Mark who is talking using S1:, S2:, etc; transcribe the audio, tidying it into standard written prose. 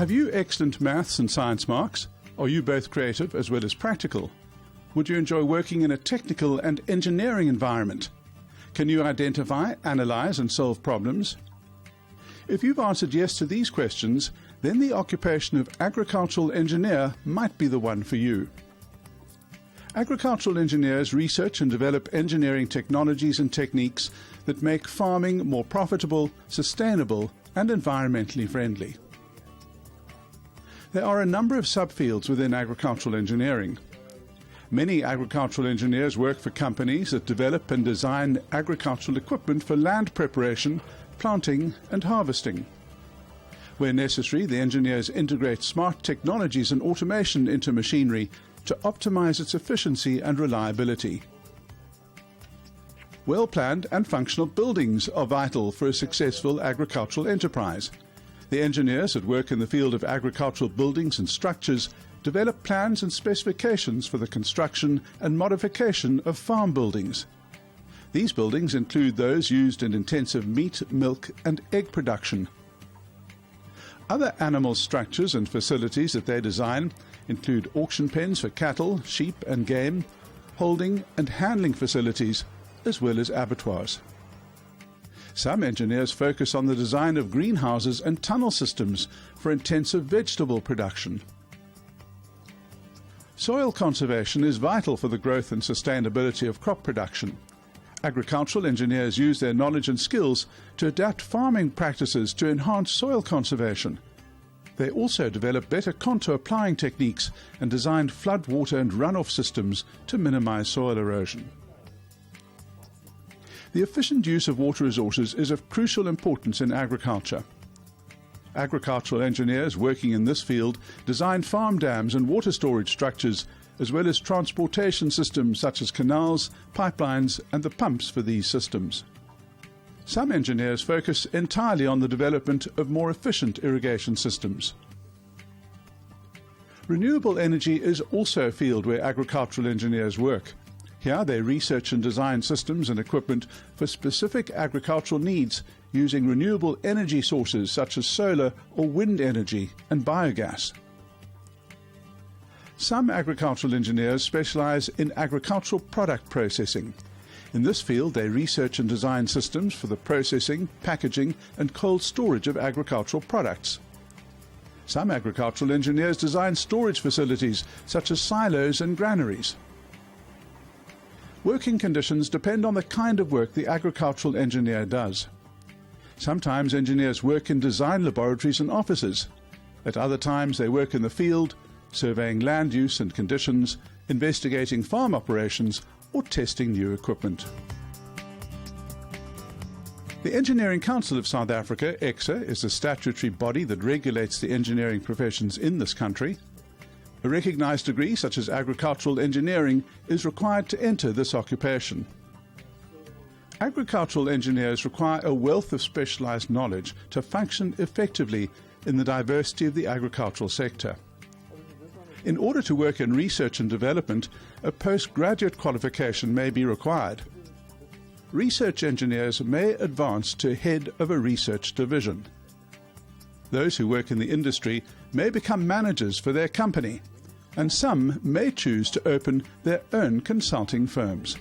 S1: Have you excellent maths and science marks? Are you both creative as well as practical? Would you enjoy working in a technical and engineering environment? Can you identify, analyze and solve problems? If you've answered yes to these questions, then the occupation of agricultural engineer might be the one for you. Agricultural engineers research and develop engineering technologies and techniques that make farming more profitable, sustainable and environmentally friendly. There are a number of subfields within agricultural engineering. Many agricultural engineers work for companies that develop and design agricultural equipment for land preparation, planting and harvesting. Where necessary, the engineers integrate smart technologies and automation into machinery to optimize its efficiency and reliability. Well-planned and functional buildings are vital for a successful agricultural enterprise. The engineers that work in the field of agricultural buildings and structures develop plans and specifications for the construction and modification of farm buildings. These buildings include those used in intensive meat, milk and egg production. Other animal structures and facilities that they design include auction pens for cattle, sheep and game, holding and handling facilities, as well as abattoirs. Some engineers focus on the design of greenhouses and tunnel systems for intensive vegetable production. Soil conservation is vital for the growth and sustainability of crop production. Agricultural engineers use their knowledge and skills to adapt farming practices to enhance soil conservation. They also develop better contour ploughing techniques and design floodwater and runoff systems to minimize soil erosion. The efficient use of water resources is of crucial importance in agriculture. Agricultural engineers working in this field design farm dams and water storage structures, as well as transportation systems such as canals, pipelines and the pumps for these systems. Some engineers focus entirely on the development of more efficient irrigation systems. Renewable energy is also a field where agricultural engineers work. Here they research and design systems and equipment for specific agricultural needs using renewable energy sources such as solar or wind energy and biogas. Some agricultural engineers specialize in agricultural product processing. In this field they research and design systems for the processing, packaging and cold storage of agricultural products. Some agricultural engineers design storage facilities such as silos and granaries. Working conditions depend on the kind of work the agricultural engineer does. Sometimes engineers work in design laboratories and offices. At other times they work in the field, surveying land use and conditions, investigating farm operations, or testing new equipment. The Engineering Council of South Africa, ECSA, is the statutory body that regulates the engineering professions in this country. A recognized degree such as agricultural engineering is required to enter this occupation. Agricultural engineers require a wealth of specialized knowledge to function effectively in the diversity of the agricultural sector. In order to work in research and development, a postgraduate qualification may be required. Research engineers may advance to head of a research division. Those who work in the industry may become managers for their company, and some may choose to open their own consulting firms.